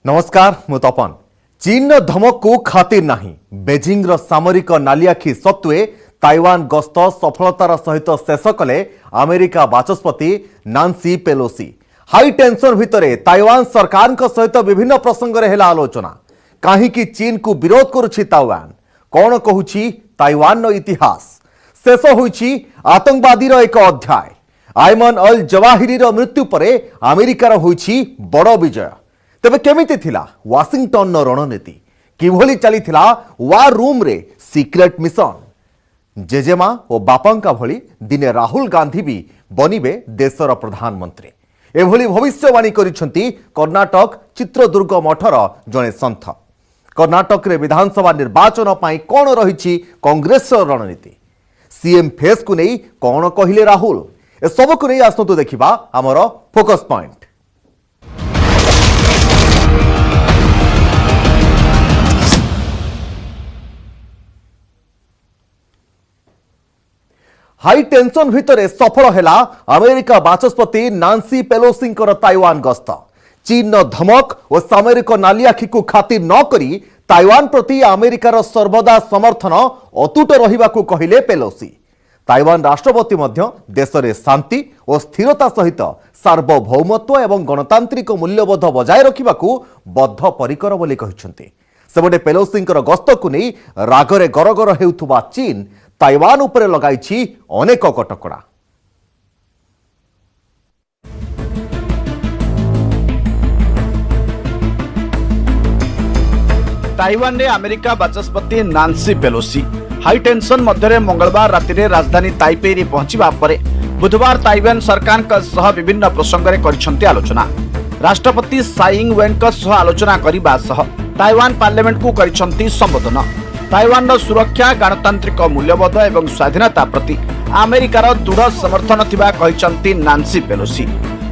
नमस्कार मु तपन। चीन धमक को खातिर नहीं बेजिंग सामरिक नालियाखी सत्वे ताइवान गस्त सफलतार सहित शेष कले अमेरिका बाचस्पति नांसी पेलोसी। हाई टेंशन भितरे ताइवान सरकार सहित विभिन्न प्रसंग में हेला आलोचना। कहीं चीन को विरोध करुछि ताइवान, कौन कहूछि ताइवान इतिहास, शेष होइछि आतंकवादी एक अध्याय। आयमन अल जवाहिरी मृत्यु पर अमेरिकार होइछि बड़ विजय। तेबे केमिति थिला वाशिंगटन रणनीति, किभली चलीथिला वार रूम रे सीक्रेट मिशन। जेजेमा और बापांका भली दिने राहुल गांधी भी बनिबे देशर प्रधानमंत्री एभली भविष्यवाणी करिसेंती कर्नाटक चित्रदुर्ग मठर जणे संथ। कर्नाटक रे विधानसभा निर्वाचन पाई कोन रहिछि कांग्रेस रणनीति, सीएम फेस को नहीं कौन कहिले राहुल, ए सब को नहीं आसतु देखिबा हमर फोकस पॉइंट। हाई टेंशन भितरे सफल हैला अमेरिका बाचस्पति नांसी पेलोसी ताइवान गस्त। चीन धमक और सामरिक नालियाखी को खातिर न करी ताइवान प्रति अमेरिकार सर्वदा समर्थन अतुट रहिबाकू कहिले पेलोसी। ताइवान राष्ट्रपति मध्य देश में शांति और स्थिरता सहित सार्वभौमत्व एवं गणतांत्रिक मूल्यबोध बजाय रखिबाकू बद्धपरिकर बोली कहिसेंती। सेबटे पेलोसी गस्त को नहीं रागरे गरगर हेउथुबा चीन ताइवान उपरे लगाइछि अनेक कटकड़ा। ताइवान रे अमेरिका बाचस्पति नांसी पेलोसी हाई टेंशन मध्य मंगलवार राति रे राजधानी ताइपे रे पहुंचीबा परे बुधवार ताइवान सरकार का सह विभिन्न प्रसंग रे करिसंती आलोचना। राष्ट्रपति साई इंग वेन का सह आलोचना करिबा सह ताइवान पार्लियामेंट को करिसंती संबोधन। ताइवान सुरक्षा, गणतांत्रिक मूल्यबोध एवं स्वाधीनता प्रति अमेरिकार दृढ़ समर्थन थिबा कहिसंती नांसी पेलोसी।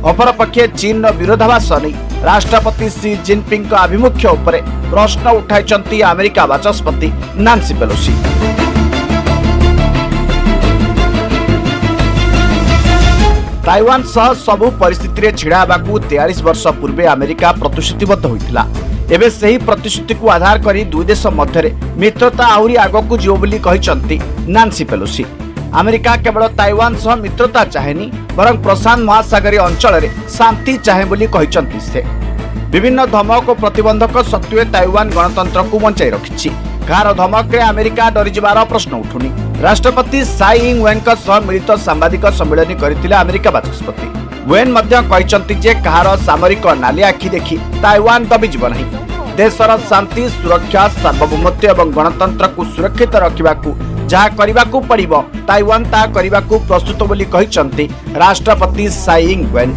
अपरपक्षे चीन विरोधाभास नहीं राष्ट्रपति सी जिनपिंग आभिमुख्य उपरे प्रश्न उठाइचंती अमेरिका बाचस्पति नांसी पेलोसी। ताइवान सह सबु परिस्थिति रे छिड़ा हेबाकू 43 वर्ष पूर्वे अमेरिका प्रतिश्रुतिबद्ध होइतिला। एबे सही प्रतिश्रुति को आधार करी दुई देश मध्य मित्रता आहरी आगकू जियो बोली कहिसंती नांसी पेलोसी। अमेरिका केवल ताइवान सह मित्रता चाहेनी बरं प्रशांत महासागरीय अंचल रे शांति चाहे बोली कहिसंती से। विभिन्न धमक और प्रतिबंधक सत्वे ताइवान गणतंत्र को बंचाई रखिछि। कार धमक रे अमेरिका डरी जिबार प्रश्न उठुनी। राष्ट्रपति साई इंग वेन का सह मिलित सांबादिक सम्मेलन करथिले अमेरिका बाचस्पति। वेन मध्य कहिसंती जे कहार सामरिक नाली आखि देखि ताइवान दबी जीव नहीं। देशर शांति, सुरक्षा, सार्वभौमत्व एवं गणतंत्र को सुरक्षित रखिबाकू जहा करिबाकू पड़िबो ताइवान ता करिबाकू प्रस्तुत बोली कहिसंती राष्ट्रपति Sai Ing Wen.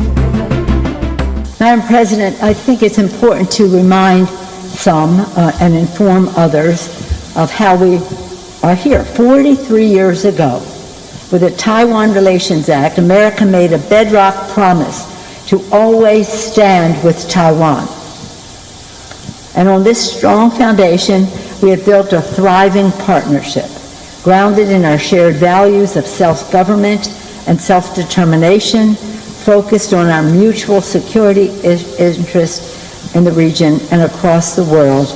Madam President, I think it's important to remind some and inform others of how we are here. 43 years ago, with the Taiwan Relations Act, America made a bedrock promise to always stand with Taiwan. And on this strong foundation, we have built a thriving partnership, grounded in our shared values of self-government and self-determination, focused on our mutual security interests in the region and across the world,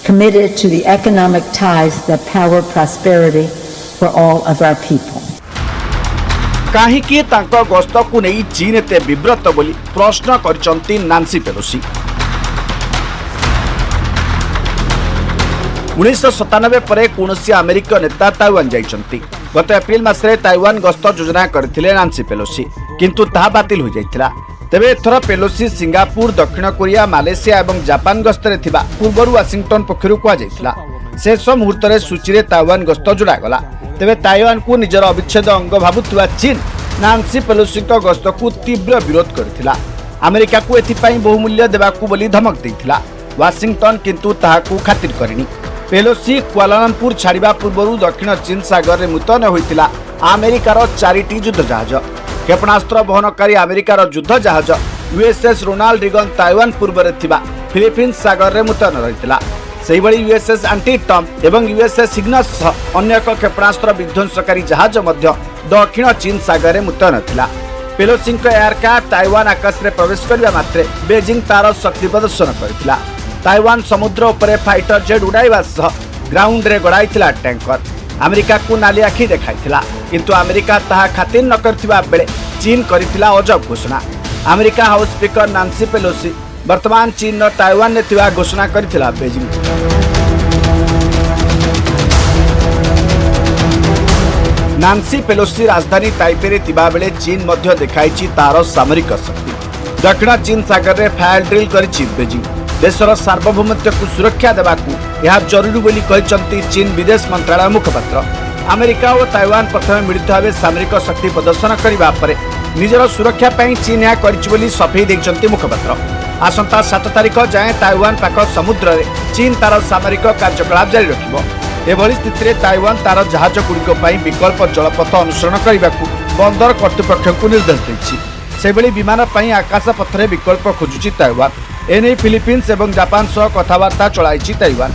committed to the economic ties that power prosperity for all of our people. काहीकि तांको गस्त को नहीं चीन एते विव्रत बोली प्रश्न करिसंती नांसी Pelosi. 1997 परे कौनसी अमेरिका नेता ताइवान जाइछंती। गत एप्रिल मासरे ताइवान गस्त योजना करथिले नांसी पेलोसी, किंतु ताहा बातिल हो जाइथिला। तेबे एथर पेलोसी सिंगापुर, दक्षिण कोरिया, मालेशिया एवं जापान गस्तरे थिबा पूर्वरु वाशिंगटन पक्षरु कुआ जाइथिला। शेष मुहूर्त रे सूची रे ताइवान गस्त जोड़ा गला। तेबे ताइवान को निजर अविच्छेद अंग भाबुथिबा चीन नांसी पेलोसी गस्त को तीव्र विरोध करथिला। अमेरिका को एथिपाई बहुमूल्य देबाकू बोली धमक देथिला। वाशिंगटन किंतु ताहाकू खातिर करिनी। पेलोसी कुआलालंपुर छाड़िबा पूर्वरु दक्षिण चीन सागर रे मुतयन होइतिला अमेरिकार 4टी युद्ध जहाज। क्षेपणास्त्र बहनकारी अमेरिकार युद्ध जहाज यूएसएस रोनाल्ड रिगन ताइवान पूर्व रे थिबा फिलीपींस सागर रे मुतयन रहितिला। सेही बळी यूएसएस एंटीटम एवं यूएसएस सिग्नस अन्य एक क्षेपणास्त्र विध्वंसकारी जहाज मध्य दक्षिण चीन सागर रे मुतयन थिला। पेलोसी एयरक्राफ्ट ताइवान आकाश में प्रवेश करने मात्रे बेजिंग तार शक्ति प्रदर्शन करथिला। ताइवान समुद्र उपरे फाइटर जेट उड़ाइबा सह ग्राउंड रे गड़ाइथिला टैंकर अमेरिका को नाली आखि देखाइथिला किंतु अमेरिका ताहा खातिर न करथिबा बेले चीन करिथिला अजब घोषणा। अमेरिका हाउस स्पीकर नांसी पेलोसी वर्तमान चीन न ताइवान ने थिबा घोषणा करिथिला बेजिंग। नांसी पेलोसी राजधानी ताइपे रे थिबा बेले चीन मध्य देखाइछि तार सामरिक शक्ति। दक्षिण चीन सागर रे फायर ड्रिल करिछि बेजिंग। देशर सार्वभौमत्व को सुरक्षा देवाकू यह जरूरी बोली कहिसंती चीन विदेश मंत्रालय मुखपात्र। अमेरिका और ताइवान प्रथम मिलित भाव सामरिक शक्ति प्रदर्शन करने पर निजर सुरक्षा पर चीन यह करिछि सफेई देइछंती मुखपात्र। आसंता 7 तारिख जाए ताइवान पाख समुद्र रे चीन तार सामरिक कार्यकलाप जारी रखिबो। एभली स्थिति रे ताइवान तार जहाज गुड़िक विकल्प जलपथ अनुसरण करने को बंदर कर्तृपक्ष को निर्देश देइछि। सेभली विमान पर आकाश पथरे विकल्प खोजुछि ताइवान। एने फिलिपीन्स एवं जापान सह कथबार्ता चलाइछि ताइवान।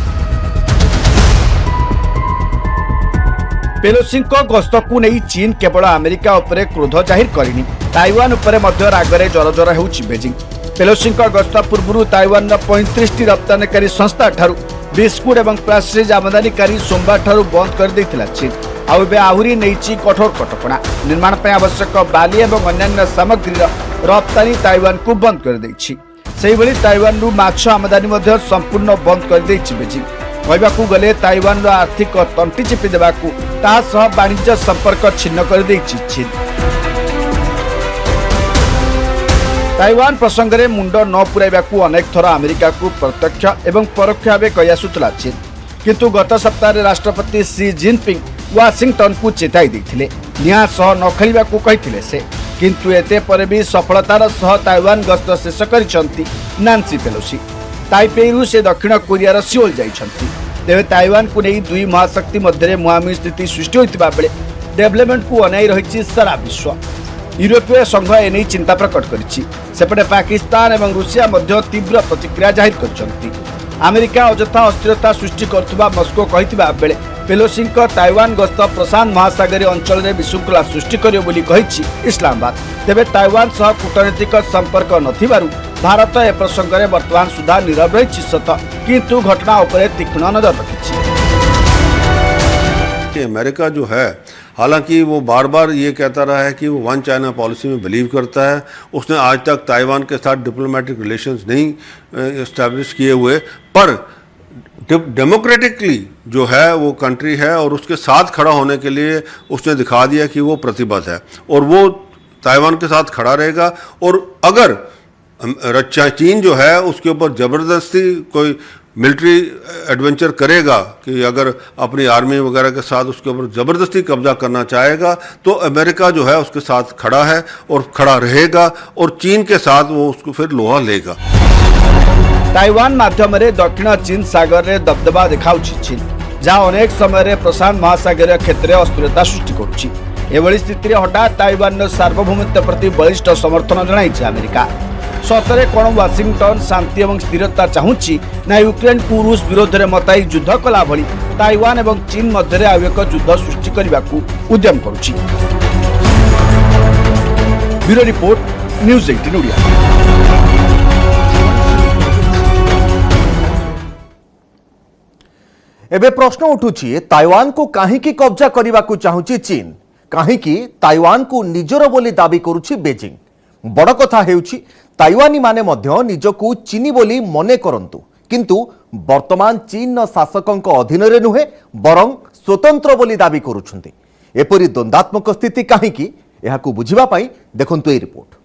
पेलोसी गस्त को नहीं चीन केवल अमेरिका उपरे क्रोध जाहिर करिनी, ताइवान उपरे मध्य रागरे जर हेउछि बेजिंग। पेलोसी गस्त पूर्व ताइवान 35 टी रप्तानीकारी संस्था ठारू बिस्कुट एवं प्लास्टिक आमदानीकारी सोमवार ठारू बंद कर देथिला चीन। आउ आहुरी नहीं कठोर कटकणा निर्माण पर आवश्यक बाली एवं अन्य सामग्री रप्तानी ताइवान को बंद कर देछि। सेहिभली ताइवान रु माछ आमदानी मध्य संपूर्ण बंद कर देछि बेजिंग। कहबाकू गले ताइवान आर्थिक तंटी चिपी देबाकू ता सह वाणिज्य संपर्क छिन्न कर देछि चीन। ताइवान प्रसंग में मुंड न पुराइबाकू अनेक थर अमेरिका को प्रत्यक्ष एवं परोक्ष भाव कहि आसुतला चीन, किंतु गत सप्ताह राष्ट्रपति शी जिनपिंग वाशिंगटन को चेताई देथिले निया सह न खेलिबाकू कहिथिले से, किंतु एते पर भी सफलतार सह ताइवान गस्त शेष करिसंती नांसी पेलोसी। ताइपेरु से दक्षिण कोरियार सिओल जाइछंती। तेबे ताइवान को नहीं दुई महाशक्ति मध्य मुहांमुही स्थिति सृष्टि होइतिबा बेले डेवलपमेंट को अनाई रहिछि सारा विश्व। यूरोपीय संघ एने चिंता प्रकट करिछि। सेपटे पाकिस्तान एवं रूसिया मध्य तीव्र प्रतिक्रिया जाहिर करिसंती। अमेरिका अजथा अस्थिरता सृष्टि करथुबा मस्को कहितिबा बेले पेलोसी ताइवान गस्त प्रशांत महासागरीय अंचल में विशृंखला सृष्टि करियो बोली कहिछि इस्लामाबाद। तेबे ताइवान सह कूटनीतिक संपर्क नथिबारु भारत ए प्रसंग में वर्तमान सुधा नीरव रही सत, किंतु घटना उपरे तीक्ष्ण नजर रखी। अमेरिका जो है, हालांकि वो बार बार ये कहता रहा है कि वो वन चाइना पॉलिसी में बिलीव करता है। उसने आज तक ताइवान के साथ डिप्लोमेटिक रिलेशंस नहीं इस्टेब्लिश किए हुए, पर डेमोक्रेटिकली जो है वो कंट्री है और उसके साथ खड़ा होने के लिए उसने दिखा दिया कि वो प्रतिबद्ध है और वो ताइवान के साथ खड़ा रहेगा। और अगर चीन जो है उसके ऊपर ज़बरदस्ती कोई मिलिट्री एडवेंचर करेगा कि अगर अपनी आर्मी वगैरह के साथ उसके ऊपर ज़बरदस्ती कब्जा करना चाहेगा, तो अमेरिका जो है उसके साथ खड़ा है और खड़ा रहेगा और चीन के साथ वो उसको फिर लोहा लेगा। ताइवान माध्यम दक्षिण चीन सागर में दबदबा देखाउछि चीन, जहाँ अनेक समय प्रशांत महासागरीय क्षेत्र में अस्थिरता सृष्टि करुछि। एभली स्थिति हठात ताइवान सार्वभौमत्व प्रति बलिष्ठ समर्थन जणाइछि अमेरिका। सतरे कौन वाशिंगटन शांति एवं स्थिरता चाहूँगी ना यूक्रेन को रूस विरोध में मताई युद्ध कला भली ताइवान एवं चीन मध्य आउ एक युद्ध सृष्टि करने को उद्यम करुछि। Bureau report, news 18 Odia. एबे प्रश्न उठुछि, ताइवान को काहीकि कब्जा करने को चाहूछि चीन, काहीकि ताइवान को निजर बोली दाबी करुछि बेजिंग। बड़ कथा हेउछि ताइवानी माने मध्य निजकू चीनी बोली मने करंतु, किंतु वर्तमान चीन शासकंक अधीन रे नुहे बरं स्वतंत्र बोली दाबी करुछंती। एपरि द्वंद्वात्मक स्थिति काहीकि एहाकू बुझिबा पई देखंतु ए रिपोर्ट।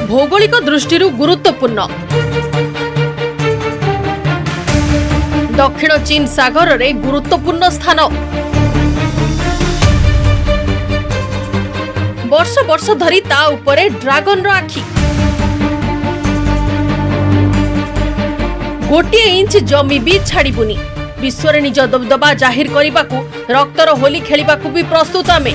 भौगोलिक दृष्टि गुरुत्वपूर्ण दक्षिण चीन सागर रे गुरुत्वपूर्ण स्थान। वर्ष वर्ष धरी ता उपरे ड्रागन रो आखि। गोटे इंच जमी भी छाड़बुनी। विश्व रे निज दबदबा जाहिर करने रक्तर होली खेलिबा भी प्रस्तुत आमे।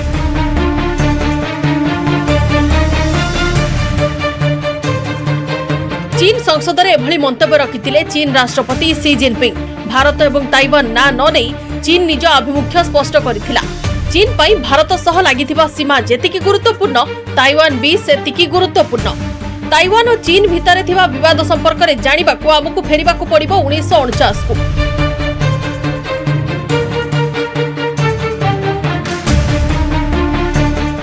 चीन संसद में एभली मंतव्य रखिथिले चीन राष्ट्रपति शी जिनपिंग। भारत एवं ताइवान ना न नहीं चीन निज आभिमुख्य स्पष्ट करथिला। चीन पई भारत सह लागिथिबा सीमा जेतिकी गुरुत्वपूर्ण ताइवान भी सेतिकी गुरुत्वपूर्ण। ताइवान और चीन भितर थिबा विवाद संपर्क रे जानिबाकू आमकू फेरिबाकू पड़िबो 1949 को।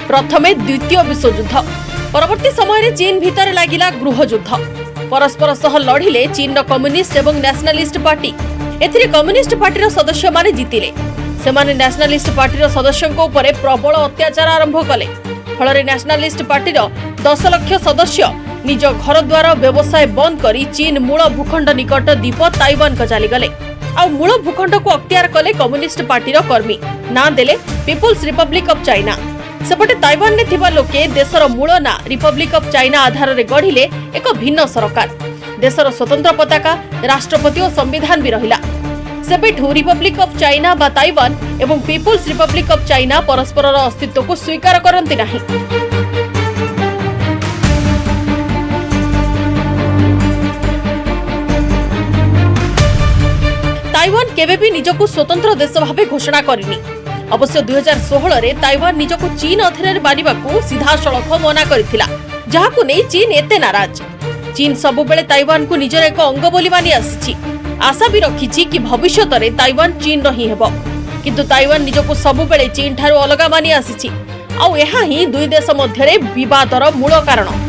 प्रथमे द्वितीय विश्वयुद्ध परवर्ती समय चीन भितर लागिला गृहयुद्ध। परस्पर सह लढ़िले चीन कम्युनिस्ट एवं नेशनलिस्ट पार्टी। एथिरे कम्युनिस्ट पार्टी सदस्य माने जीतिले। सेमाने नेशनलिस्ट पार्टी सदस्यों उपरे प्रबल अत्याचार आरंभ कले। फल नेशनलिस्ट पार्टी 10 लाख सदस्य निज घर द्वार व्यवसाय बंद करी चीन मूल भूखंड निकट द्वीप ताइवान को चलीगले। आ मूल भूखंड को अख्तियार कले कम्युनिस्ट पार्टी कर्मी ना देले पीपुल्स रिपब्लिक ऑफ चाइना। सेपटे ताइवान ने थिबा लोके देशर मूल ना रिपब्लिक ऑफ चाइना आधार रे गढ़िले एक भिन्न सरकार। देशर स्वतंत्र पताका राष्ट्रपति और संविधान भी रहिला। सेबेठू रिपब्लिक ऑफ चाइना बा ताइवान एवं पीपुल्स रिपब्लिक ऑफ चाइना परस्पर अस्तित्व को स्वीकार करती नहीं। ताइवान केबे भी निजको स्वतंत्र देश भावे घोषणा करिनी। अवश्य 2016 रे ताइवान निजको चीन अधीन बानिबाकू सीधा सड़क मना करथिला, जहाकू नै चीन एते नाराज। चीन सबु बेले ताइवान को निजर एक अंग बोली मानि आसीछि। आशा भी रखिछि कि भविष्यत रे ताइवान चीन रही हेबो, किंतु ताइवान निजको सबु बेले चीन ठारू अलगा मानि आसीछि। आ एहा ही दुई देश मध्यरे विवादर मूल कारण।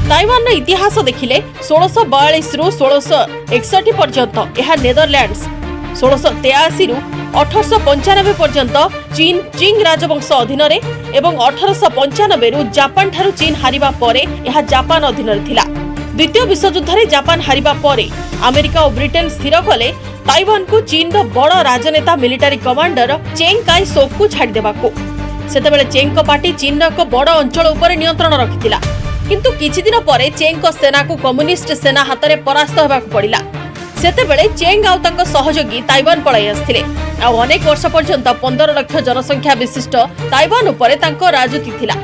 ताइवान इतिहास देखिले 1642 रु 1661 पर्यंत यह नेदरलैंड्स, 1683 रु 1895 पर्यंत चीन चिंग राजवंश अधीन रे एवं 1895 रु जापान ठारू चीन हारिबा परे यह जापान अधीन रे थिला। द्वितीय विश्वयुद्ध रे जापान हारिबा परे अमेरिका और ब्रिटेन स्थिर कले ताइवान को चीन रो बड़ राजनेता मिलिटरी कमांडर चेंग काई शोक को छाड़ देबाकू। सेतेबेले चेंग को पार्टी चीन रो एक बड़ अंचल उपर नियंत्रण रखिथिला, किंतु किछि दिन परे चेंग को सेना को कम्युनिस्ट सेना हाथ में परास्त होबाकू पड़िला। सेतेबेले चेंग आउ तांको सहयोगी ताइवान पळाई आस्थिले। आ अनेक वर्ष पर्यंत 15 लाख जनसंख्या विशिष्ट ताइवान उपरे तांको राजनीति थिला।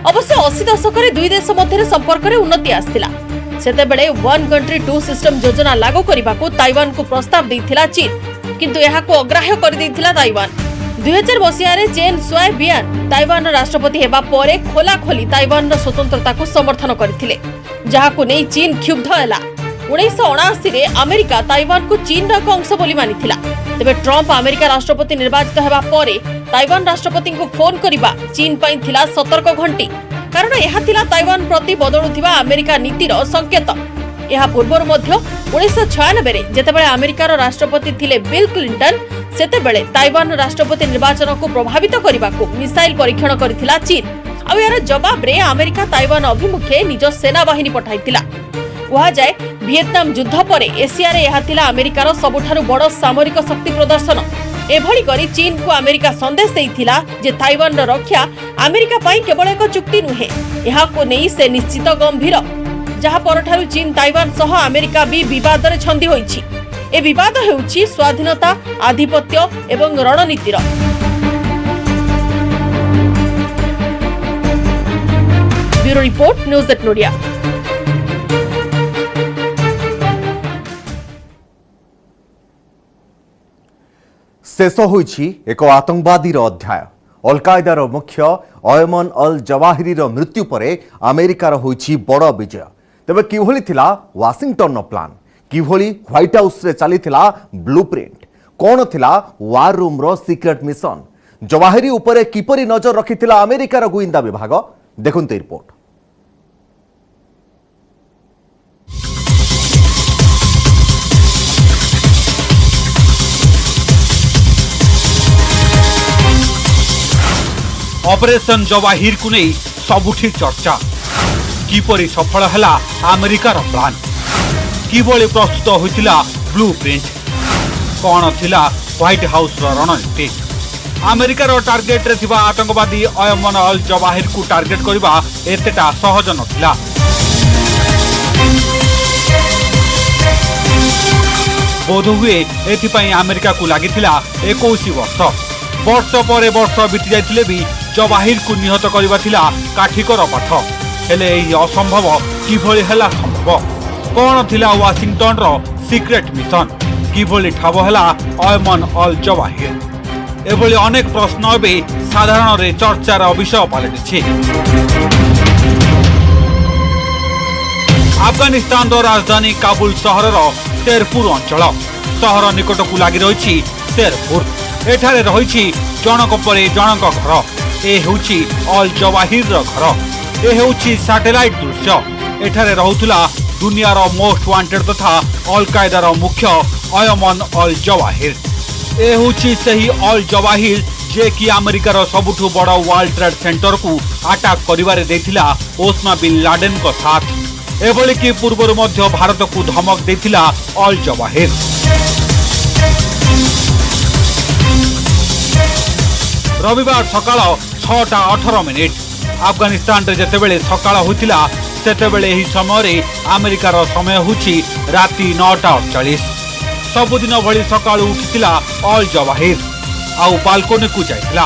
अवश्य 80 दशक रे दुई देश मध्य संपर्क रे उन्नति आस्थिला। सेतेबेले वन कंट्री टू सिस्टम योजना लागू करबाकू ताइवान को प्रस्ताव दैथिला चीन, किंतु एहाको अग्राह्य कर दैथिला ताइवान। 2000 मसीह रे चेन सुआई बियान ताइवान राष्ट्रपति हेबा परे खोला खोली ताइवान रो स्वतंत्रता को समर्थन करथिले, जहाकू नै चीन क्षुब्ध हैला। 1979 रे अमेरिका ताइवान को चीन रो एक अंश बोली मानिथिला। तेबे ट्रम्प अमेरिका राष्ट्रपति निर्वाचित हेबा परे ताइवान राष्ट्रपति को फोन करिबा चीन पई थिला सतर्क घंटी, कारण यह थिला ताइवान प्रति बदलुथिबा अमेरिका नीतिर संकेत। यह पूर्वर मध्य 1996 रे जेतेबेले अमेरिकार राष्ट्रपति थिले बिल क्लिंटन, सेतेबेले ताइवान राष्ट्रपति निर्वाचन को प्रभावित करबाकू मिसाइल परीक्षण करथिला चीन। आ यार जवाब रे अमेरिका ताइवान अभिमुखे निज सेना बाहिनी पठाइथिला। कहा जाए वियतनाम युद्ध परे एशिया रे यह थिला अमेरिकार सबुठारु बड़ सामरिक शक्ति प्रदर्शन। एभली करी चीन को अमेरिका संदेश देइथिला जे ताइवान रो रक्षा अमेरिका पई केवल एक चुक्ति नुहे, यहा को नै से निश्चित गंभीर। जहा परठारु चीन ताइवान सह अमेरिका भी विवाद रे छंदी होइछि। ए विवाद हेउछि स्वाधीनता, आधिपत्य एवं रणनीतिर। ब्यूरो रिपोर्ट, न्यूज एट नोडिया। शेष होइछि एक आतंकवादीर अध्याय। अल कायदार मुख्य अयमन अल जवाहिरीर मृत्यु परे अमेरिकार होइछि बड़ विजय। तेबे किभली थिला वाशिंगटन प्लान, किभली व्हाइट हाउस रे चलीथिला ब्लूप्रिंट, कोन थिला वार रूम रो सीक्रेट मिशन, जवाहिरी उपरे किपरि नजर रखिथिला अमेरिकार गोइंदा विभाग, देखुंते रिपोर्ट। ऑपरेशन जवाहिर को नहीं सबुठी चर्चा। किपरि सफल हैला अमेरिकार प्लान, किभली प्रस्तुत होइतिला ब्लूप्रिंट, कौन थिला व्हाइट हाउस रणनीति। अमेरिकार टार्गेट रे थिबा आतंकवादी अयमन अल जवाहिर को टार्गेट करबा एतेटा सहज नथिला। बोध हुए एथिपाई अमेरिका को लागिथिला 21 वर्ष। वर्ष पर वर्ष बीती जाइथिले भी जवाहिर को निहत करबा थिला काठिकर पाठ। हेले एही असंभव किभली हैला संभव। कौन थिला वाशिंगटन रो सिक्रेट मिशन किभली ठाब है अयमन अल जवाहिर एभली अनेक प्रश्न ए साधारण रे चर्चार विषय पलटि अफगानिस्तान राजधानी काबुल सहर शेरपुर अंचल सहर निकट को लगी रही शेरपुर एठारे रही जनक परे जनक घर ए होची अल जवाहिर घर ए होची सैटेलाइट दृश्य एठारे रहुतला दुनियार मोस्ट वांटेड तथा अल कायदार मुख्य अयमन अल जवाहिर ए होची सही अल जवाहिर जे कि अमेरिकार सबुठु बड़ वर्ल्ड ट्रेड सेंटर को अटैक करिवारे देथिला ओस्मा बिन लाडेन को साथ एभली कि पूर्व मध्य भारत को धमक देथिला अल जवाहिर। रविवार सकाळ 6:18 अफगानिस्तान रे जेतेबेले सकाळ होतिला सेतेबेले एही समय अमेरिकार समय होछि राति 9:48 सबुदिन भली सकाळ उठितिला अल जवाहिर आउ बालकोनी को जाइतिला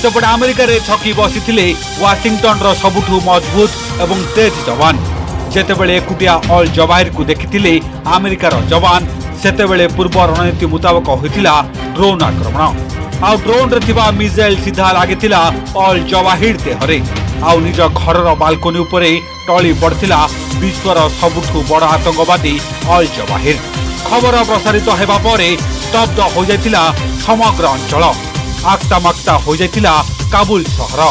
सेपटे अमेरिका रे छकी बसिथिले वाशिंगटन रो सबुठु मजबूत एवं तेज जवान जेतेबेले एकुटिया अल जवाहिर को देखिथिले अमेरिकार जवान सेतेबेले पूर्व रणनीति मुताबक होइतिला ड्रोन आक्रमण आउ ड्रोन रे थिबा मिसाइल सीधा लागितिला अल जवाहिर देहरे आउ निज घरर बालकोनी उपरे टळी पड़तिला विश्वर सबुठु बड़ आतंकवादी अल जवाहिर खबर प्रसारित हेबा परे स्तब्ध हो जाइतिला समग्र अंचल आक्तामाक्ता हो जाइतिला काबुल सहर।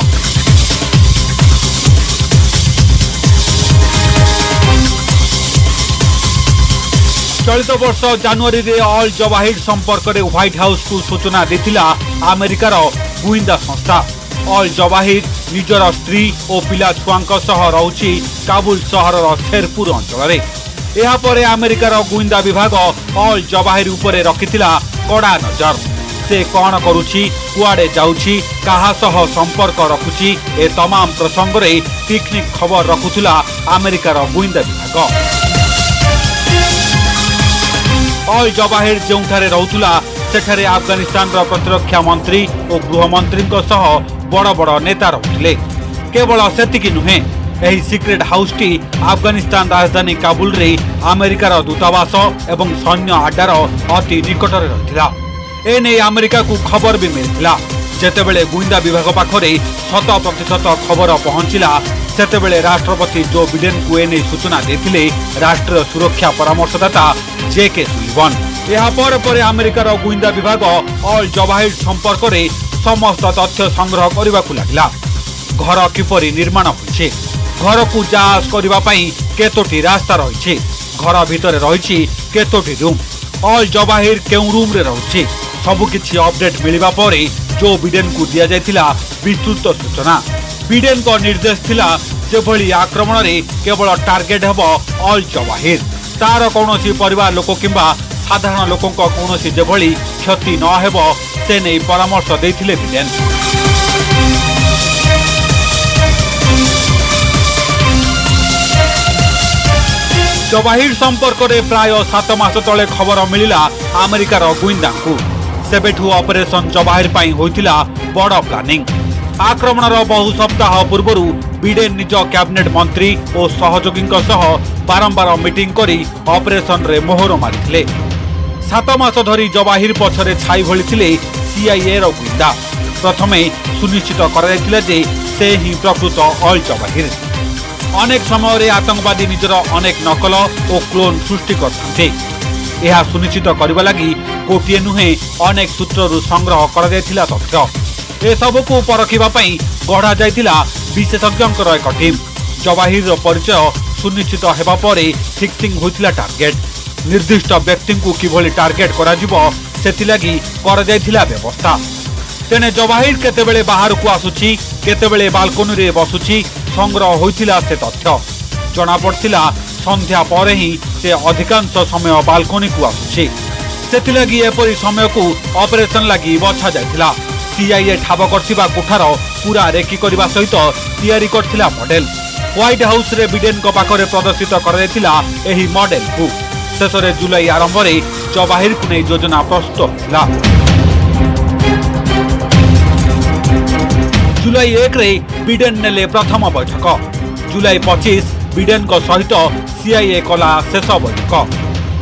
चलित वर्ष जनवरी रे अल जवाहिर संपर्क में व्हाइट हाउस को सूचना देथिला अमेरिकार गुइंदा संस्था अल जवाहिर निजर स्त्री और पिला छुआंक सह रहुछि काबुल सहर शेरपुर अंचल एहा परे अमेरिकार गुइंदा विभाग अल जवाहिर उपरे रखिथिला कड़ा नजर से कौन करुछि कुआडे जाउछि काहा सह संपर्क रखुछि ए तमाम प्रसंग रे टेक्निक खबर रखुथिला अमेरिकार गुइंदा विभाग। अल जवाहिर जोंठारे रहुतुला सेठारे अफगानिस्तान रो प्रतिरक्षा मंत्री और गृह मंत्री सह बड़ बड़ नेता रहुतले केवल सेतिकी नुहे एही सिक्रेट हाउस टी अफगानिस्तान राजधानी काबुल रे अमेरिकार दूतावास एवं सैन्य अड्डार अति निकट रे रहिथिला एने अमेरिका को खबर भी मिलथिला जेतेबेले गुइंदा विभाग पाखरे 100% खबर पहुंचिला सेतेबेले राष्ट्रपति जो बिडेन को एने सूचना देथिले राष्ट्रीय सुरक्षा परामर्शदाता जेके सुलिवन एहा पर अमेरिकार गुइंदा विभाग अल जवाहिर संपर्क रे समस्त तथ्य संग्रह करबा को लागला घर किपरि निर्माण होइछे घर को जांच करबा पई केतोटी रास्ता रहिछे घर भितर रहिछि केतोटी रूम अल जवाहिर केउ रूम रे रहिछि सबु किछि अपडेट मिलिबा परे जो बिडेन को दिया जायतिला विस्तृत सूचना बिडेन को निर्देश थिला जेभली आक्रमण रे केवल टार्गेट हेबो अल जवाहिर तार कोनोसी परिवार लोक किंबा साधारण लोकंक कोनोसी जेभली क्षति न हेबो से नै परामर्श दैथिले बिडेन। जवाहिर संपर्क में प्राय 7 मास तले खबर मिलिला अमेरिकार गुइंदा को सेबेठू ऑपरेशन जवाहिर पाई होइतिला बड़ प्लानिंग आक्रमणर बहु सप्ताह पूर्व बिडेन निज कैबिनेट मंत्री और सहयोगी सह बारंबार मीटिंग करी ऑपरेशन रे मोहर मारिथिले 7 मास धरी जवाहिर पछरे छाई भली थिले सीआईए रो गुइंदा प्रथमे सुनिश्चित कराइथिले जे से ही प्रकृत अल जवाहिर अनेक समय आतंकवादी निजर अनेक नकल और क्लोन सृष्टि करते यह सुनिश्चित करने लगी गोटे नुहे अनेक सूत्रु संग्रह कर तथ्य ए सबू को परखिबा पई गढ़ा जाइतिला विशेषज्ञर एक टीम जवाहिर परिचय सुनिश्चित हेबा परे फिक्सिंग होइतिला टार्गेट निर्दिष्ट व्यक्ति को किभली टार्गेट करा जिवो सेतिलागी कर जाइतिला व्यवस्था तेने जवाहिर केतेबेले बाहर को आसुची केतेबेले बालकोनी रे बसुची संग्रह होइतिला से तथ्य जना पड़तिला संध्या परे ही से अधिकांश समय बालकोनी को आसुची सेतिलागी एपरि समय को ऑपरेशन लागि बछा जाइतिला सीआईए ठाब करथिबा कोठार पूरा रेकी करबा सहित तैयारी करथिला मॉडल व्हाइट हाउस रे बिडेन को पाखरे प्रदर्शित करथिला एही मॉडल को शेषरे जुलाई आरंभ रे जवाहिर को नै योजना प्रस्तुत होइतिला जुलाई 1 रे बिडेन नेले प्रथम बैठक जुलाई 25 बिडेन सहित सीआईए कला शेष बैठक।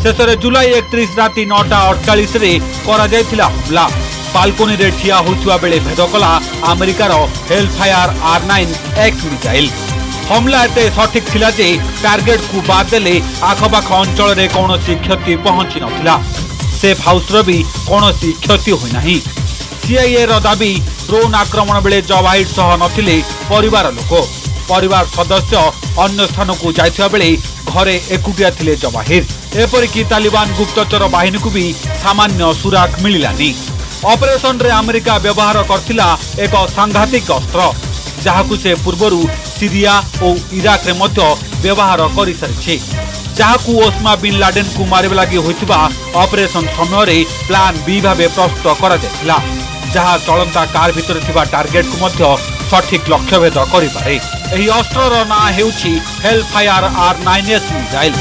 शेष जुलाई 31 राति 9:48 करा हमला। बालकोनी रे ठिया होइतुवा बेले भेद कला अमेरिकार हेलफायर R9X मिसाइल। हमला एते सठिक थिला जे टार्गेट को बाद देले आखपाख अंचल रे कौनसी क्षति पहुंची नथिला। सेफ हाउस रो भी कौनसी क्षति होई नाही। सीआईए रो दाबी ड्रोन आक्रमण बेले जवाहिर सह नथिले परिवार लोक। परिवार सदस्य अन्य स्थान को जाइथिबा बेले घरे एकुटिया थिले जवाहिर। एपरिकी तालिबान गुप्तचर बाहिनी को भी सामान्य सुराक मिलिलानी। ऑपरेशन रे अमेरिका व्यवहार करथिला एक सांघातिक अस्त्र जहाकु से पूर्वरु सीरिया और इराक रे मध्य व्यवहार करि सारिछि। जहाकु ओस्मा बिन लाडेन को मारिबा लागि होइतिबा ऑपरेशन समय रे प्लान बी भाबे प्रस्तुत करा जायतिला। जहा चलंता कार भितर थिबा टार्गेट को मध्य सठिक लक्ष्य भेद करि पारे। एही अस्त्रर ना हेउछि हेलफायर R9X मिसाइल।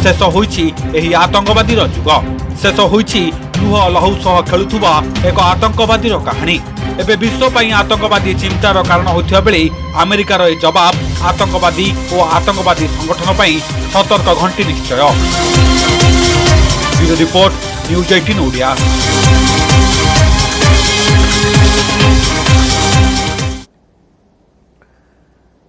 शेष होइछि एही आतंकवादीर जुग। शेष होइछि लुह लहू सह खेलुथुबा एक आतंकवादीर कहानी। एबे विश्व पई आतंकवादी चिंतार कारण होइथिबा बेले अमेरिकार ए जवाब आतंकवादी और आतंकवादी संगठन पई सतर्क घंटी निश्चय। Bureau report news 18 Odia.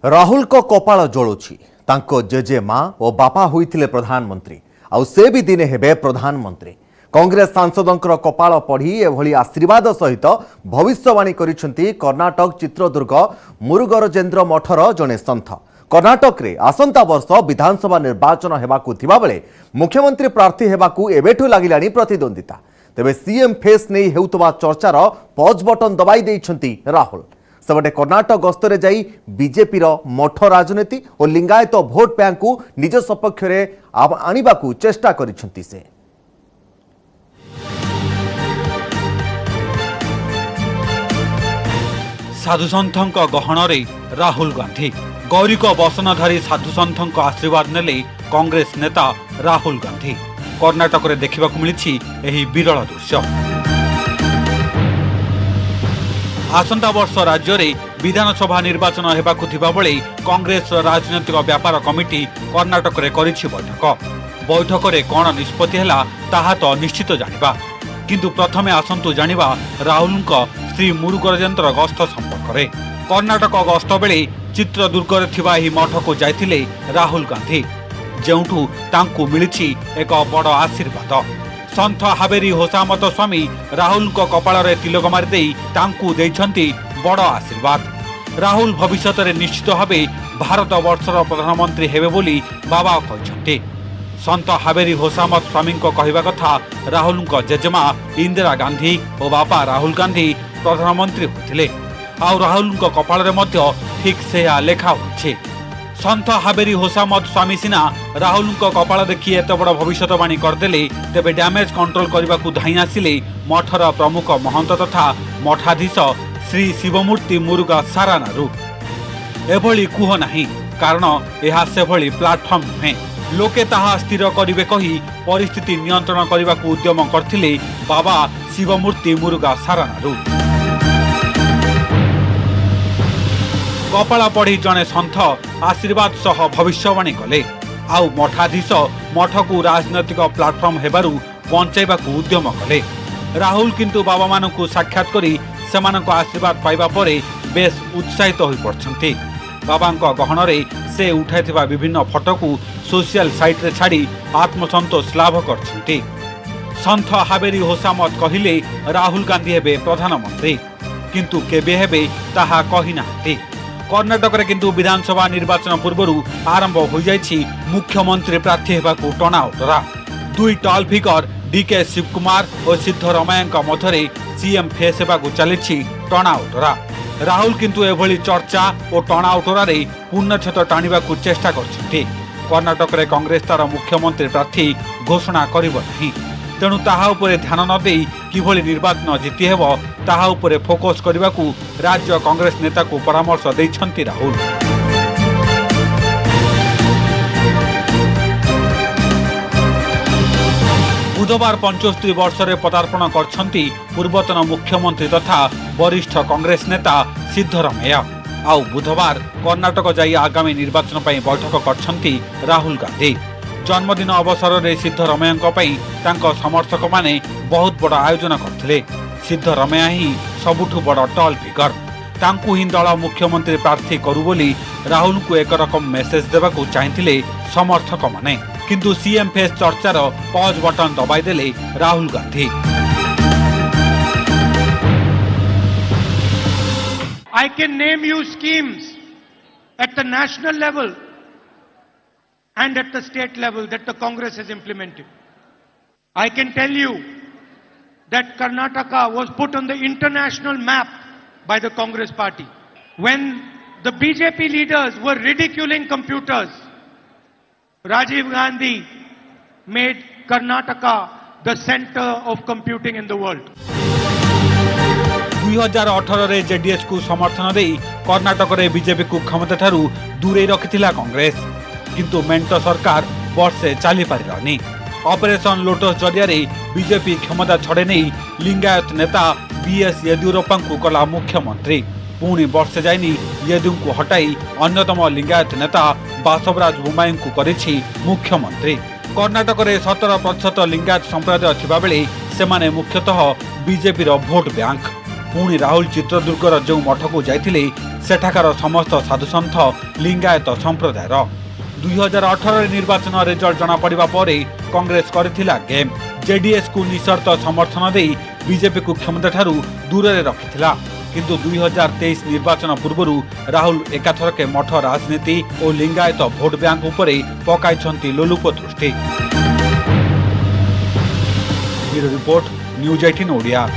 Rahul को कपाल जळुछि। तांको जेजे मां और बापा होइथिले प्रधानमंत्री आउ से भी दिने हेबे प्रधानमंत्री। कांग्रेस सांसदंकर कपाल पढ़ी एभली आशीर्वाद सहित भविष्यवाणी करिसेंती कर्नाटक चित्रदुर्ग मुरुगरजेंद्र मठर जने संथ। कर्नाटक रे आसंता वर्ष विधानसभा निर्वाचन हेबाकू थिबा बेले मुख्यमंत्री प्रार्थी हेबाकू एबेठू लागिलानी प्रतिद्वंदिता। तेबे सीएम फेस नहीं हेउतबा चर्चार पॉज बटन दबाई देइछंती राहुल। सेबटे कर्नाटक गस्तरे जाई बीजेपी मठ राजनीति और लिंगायत भोट बैंक को निज सपक्ष आनिबाकू चेष्टा करिसेंती से। साधुसंथों गहन रे राहुल गांधी गौरीक बसनधारी साधुसंथों आशीर्वाद नेले कांग्रेस नेता राहुल गांधी। कर्नाटक रे देखिबा मिली एही विरल दृश्य। आसंता वर्ष राज्य रे विधानसभा निर्वाचन हेबाकू थिबा बेले कांग्रेस राजनैतिक व्यापार कमिटी कर्नाटक रे करिछि बैठक। बैठक रे कोन निष्पत्ति हला ताहा तो निश्चित जानिबा, किंतु प्रथमे आसंतु जानिबा राहुलक श्री मुरुगरजेंद्र गस्त संपर्क रे। कर्नाटक गस्त बेले चित्रदुर्ग रे थिबा एही मठ को जाइथिले राहुल गांधी, जेउठू तांकू मिलिछि एक बड़ आशीर्वाद। संत हावेरी होसामत स्वामी राहुल को कपाल रे तिलक मारि देई तांकू देइछंती बड़ आशीर्वाद। राहुल भविष्यत रे निश्चित भावे भारत वर्षर प्रधानमंत्री हेबे बोली बाबा कहिछंती। संत हावेरी होसामत स्वामी को कहिबा कथा राहुल को जेजेमा इंदिरा गांधी और बापा राहुल गांधी प्रधानमंत्री होइथिले। आ राहुल को कपाल रे मध्य ठीक से लेखा होइछे। संत हावेरी होसामत स्वामी सिना राहुल को कपाल देखी एत बड़ भविष्यवाणी करदेले, तेबे डैमेज कंट्रोल करने को धाई आसिले मठर प्रमुख महंत तथा मठाधीश श्री शिवमूर्ति मुरुगा सारानारू। एभली कुह नाही, कारण यह सेभली प्लाटफर्म नुहे। लोके ताहा स्थिर करिवे कही परिस्थिति नियंत्रण करने को उद्यम करथिले बाबा शिवमूर्ति मुरुगा सारानारू। कपाल पढ़ी जड़े सन्थ आशीर्वाद सह भविष्यवाणी कले। आउ मठाधीश मठ को राजनैतिक प्लाटफर्म हेबारू बंचाइबा को उद्यम कले। राहुल किंतु बाबा मानकु साक्षात करी सेमानक आशीर्वाद पाइबा परे बेस उत्साहित होई पड़छंती। बाबांक गहन रे से उठाइथिबा विभिन्न फोटो को सोशल साइट रे छाड़ी आत्मसंतोष लाभ करछंती। संथ हावेरी होसामत कहिले राहुल गांधी हेबे प्रधानमंत्री, किंतु केबे हेबे ताहा कहि नाहंती। कर्नाटक रे किंतु विधानसभा निर्वाचन पूर्व आरंभ हो जाइछि मुख्यमंत्री प्रार्थी हेबाकू टणाउटरा। दुई टॉल फिगर डीके शिवकुमार और सिद्धरमैया मध्य सीएम फेस हेबाकू चलिछि टणाउटरा। राहुल किंतु एभली चर्चा और टणाउटरा रे पूर्णक्षत टाणिबाकू चेष्टा करछथि। कर्नाटक रे कांग्रेस तार मुख्यमंत्री प्रार्थी घोषणा करिबो नाही, तेणु ताहा उपरे ध्यान न देई किभली निर्वाचन जीति हेबो ताहा उपरे फोकस करबाकू राज्य कांग्रेस नेता को परामर्श दैछंती राहुल। बुधवार 75 वर्ष पदार्पण करछंती पूर्वतन मुख्यमंत्री तथा वरिष्ठ कांग्रेस नेता सिद्धरमैया। आउ बुधवार कर्णाटक जाई आगामी निर्वाचन पर बैठक करछंती राहुल गांधी। जन्मदिन अवसर में सिद्धरमैया समर्थक माने बहुत बड़ आयोजन करथिले। सिद्धरमैया ही सबुठु बड़ टॉल फिगर। तांकु ही दल मुख्यमंत्री प्रार्थी करू बोली राहुल को एक रकम मेसेज देबाकू चाहिथिले समर्थक माने, किंतु सीएम फेस चर्चार पॉज बटन दबाई देले Rahul Gandhi. I can name you schemes at the national level and at the state level that the Congress has implemented. I can tell you that Karnataka was put on the international map by the Congress party. When the BJP leaders were ridiculing computers, Rajiv Gandhi made Karnataka the center of computing in the world. 2018 रे JDS को समर्थन दे कर्णाटक रे BJP को क्षमता ठारू दूरे रखिथिला कांग्रेस, किंतु मेंटो सरकार वर्षे चली पारिलानी। ऑपरेशन लोटस जरिया बीजेपी क्षमता छड़े नहीं लिंगायत नेता बीएस येदियुरप्पा को कला मुख्यमंत्री। पुणी वर्षे जाइनी येदु को हटाई अन्यतम लिंगायत नेता बासवराज बोम्माई को करिछि मुख्यमंत्री। कर्णाटक रे 17% लिंगायत संप्रदाय थिबा बेले सेमाने मुख्यतः बीजेपी रो भोट बैंक। पुणी राहुल चित्रदुर्गर जो मठ को जाइथिले सेठाकार समस्त साधुसंथ लिंगायत संप्रदायर। 2018 निर्वाचन रिजल्ट जना पड़िबा परे कांग्रेस करथिला गेम। जेडीएस को निशर्त समर्थन दे बीजेपी को क्षमता ठारू दूर रे रखिथिला, किंतु 2023 निर्वाचन पूर्वरु राहुल एकाथरके मठ राजनीति और लिंगायत भोट बैंक उपरे पकाइछंती लोलुप दृष्टि। Bureau report news 18 Odia.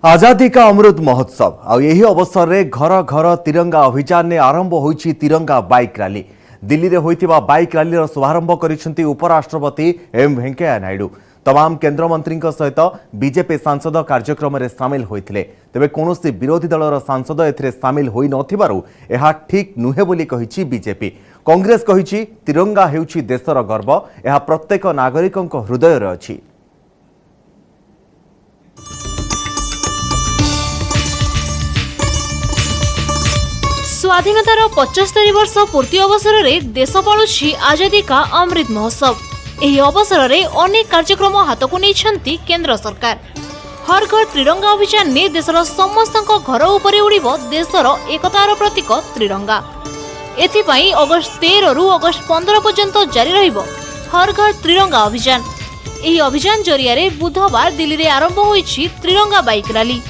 आजादी का अमृत महोत्सव आ यही अवसर में घर घर तिरंगा अभियान ने आरंभ होईछि तिरंगा बाइक रैली। दिल्ली रे होइतिबा बाइक रैली शुभारंभ करिसेंती उपराष्ट्रपति एम वेंकैया नायडू। तमाम केंद्र मंत्री सहित बीजेपी सांसद कार्यक्रम में सामिल होइथिले। तेबे कोनोसी विरोधी दलर सांसद एथिरे सामिल होई नथिबारु एहा ठीक नुहे बोली कहिछि बीजेपी। कांग्रेस कहिछि तिरंगा हेउछि देशर गर्व, एहा प्रत्येक नागरिकक हृदय रे अछि। स्वाधीनतार 75 वर्ष पूर्ति अवसर में देश पालुछि आजादी का अमृत महोत्सव। एही अवसर में अनेक कार्यक्रम हाथ को नहीं केंद्र सरकार। हर घर त्रिरंगा अभियान ने देशर समस्त घर उपरे उड़िब देशर एकतार प्रतीक त्रिरंगा। एथिपाई अगस्त 13 रु अगस्त 15 पर्यंत जारी रहिब हर घर त्रिरंगा अभियान। एही अभियान जरिया बुधवार दिल्ली में आरंभ होईछि त्रिरंगा बाइक रैली।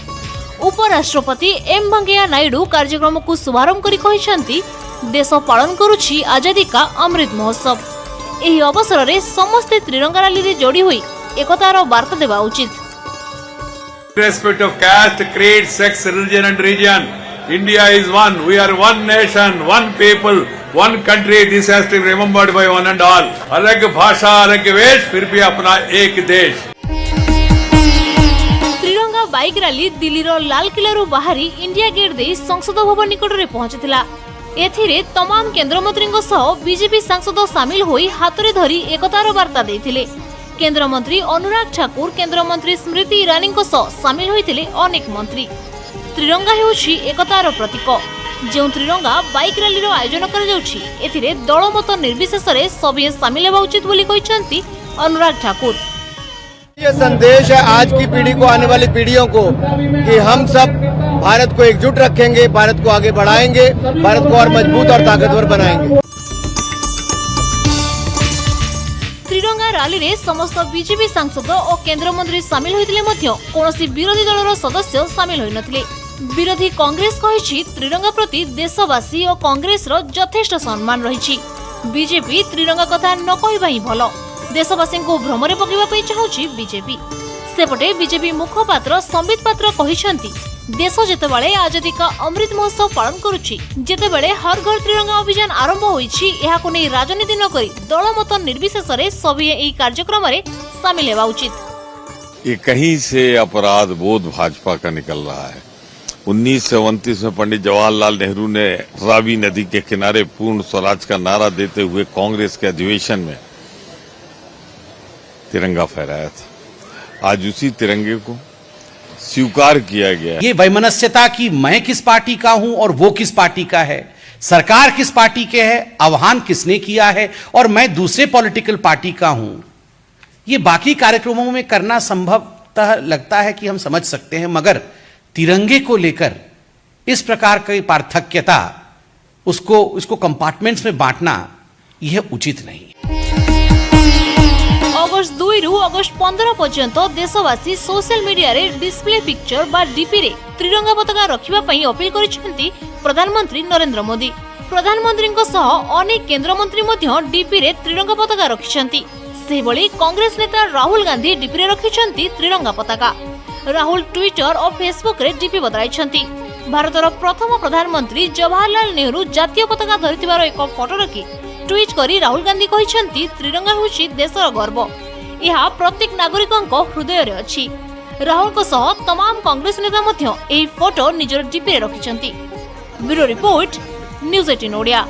उपराष्ट्रपति एम वेंकैया नायडू कार्यक्रम को शुभारंभ करी कहिसेंती देश पालन करुछि आजादी का अमृत महोत्सव। एही अवसर में समस्ते त्रिरंगा रैली रे जोड़ी हुई एकतार वार्ता देवा उचित। Irrespective of caste, creed, sex, religion and region, India is one. We are one nation, one people, one country. This has to be remembered by one and all. अलग भाषा, अलग वेश, फिर भी अपना एक देश। त्रिरंगा बाइक रैली दिल्ली रो लाल किला रु बाहरी इंडिया गेट दे संसद भवन निकट रे पहुंचथिला। एथिरे तमाम केंद्र मंत्री सह बीजेपी सांसद सामिल होई हातरे धरी एकतार वार्ता देथिले। केंद्र मंत्री अनुराग ठाकुर, केंद्र मंत्री स्मृति ईरानी सह सामिल होइथिले अनेक मंत्री। त्रिरंगा हेउछि एकतार प्रतीक। जो त्रिरंगा बाइक रैली रो आयोजन करा जाउछि एथिरे दलमत निर्विशेष रे सभी सामिल हेबा उचित बोली कहिसंती अनुराग ठाकुर। ये संदेश है आज की पीढ़ी को, आने वाली पीढ़ियों को, कि हम सब भारत को एकजुट रखेंगे, भारत को आगे बढ़ाएंगे, भारत को और मजबूत और ताकतवर बनाएंगे। त्रिरंगा रैली रे समस्त बीजेपी सांसद और केंद्र मंत्री सामिल होइतिले मध्य कोनोसी विरोधी दलर सदस्य सामिल होई नथिले। विरोधी कांग्रेस कहिछि त्रिरंगा प्रति देशवासी और कांग्रेस रो यथेष्ट सम्मान रहिछि। बीजेपी त्रिरंगा कथा न कहिबा ही भलो। देशवासी को भ्रमरे पकेबा पई चाहूछि बीजेपी। सेपटे बीजेपी मुखपात्र संबित पात्र कहिसंती देश जेतेबेले आजादी का अमृत महोत्सव पालन करुछि, जेतेबेले हर घर त्रिरंगा अभियान आरंभ होईछि, एहाको नै राजनीति न करी दलमत निर्विशेष रे सभी एही कार्यक्रम रे शामिल हेबा उचित। ये कहीं से अपराध बोध भाजपा का निकल रहा है। 1929 में पंडित जवाहरलाल नेहरू ने रावी नदी के किनारे पूर्ण स्वराज का नारा देते हुए कांग्रेस के अधिवेशन में तिरंगा फहराया था। आज उसी तिरंगे को स्वीकार किया गया। ये वैमनस्यता कि मैं किस पार्टी का हूं और वो किस पार्टी का है, सरकार किस पार्टी के है, आह्वान किसने किया है और मैं दूसरे पॉलिटिकल पार्टी का हूं, ये बाकी कार्यक्रमों में करना संभवतः लगता है कि हम समझ सकते हैं, मगर तिरंगे को लेकर इस प्रकार की पार्थक्यता उसको कंपार्टमेंट्स में बांटना यह उचित नहीं। अगस्त 2 रु अगस्त 15 पर्यंत देशवासी सोशल मीडिया रे डिस्प्ले पिक्चर बा डीपी रे त्रिरंगा पताका रखिबा पई अपील करिसेंती प्रधानमंत्री नरेंद्र मोदी। प्रधानमंत्री अनेक केंद्र मंत्री मध्य डीपी रे त्रिरंगा पताका रखिसेंती। सेबळी कांग्रेस नेता राहुल गांधी डीपी रे रखिसेंती त्रिरंगा पताका। राहुल ट्विटर और फेसबुक रे डीपी बदलाइछंती। भारतर प्रथम प्रधानमंत्री जवाहरलाल नेहरू जातीय पताका धरिथिबार एक फोटो रखी ट्वीट करी राहुल गांधी कहिसेंती त्रिरंगा होछि देशर गर्व, यह प्रत्येक नागरिकଙ୍କ हृदय अछि। राहुल को सह तमाम कांग्रेस नेता मध्य एही फोटो निजर डीपी रे रखिसेंती। Bureau report news 18 Odia.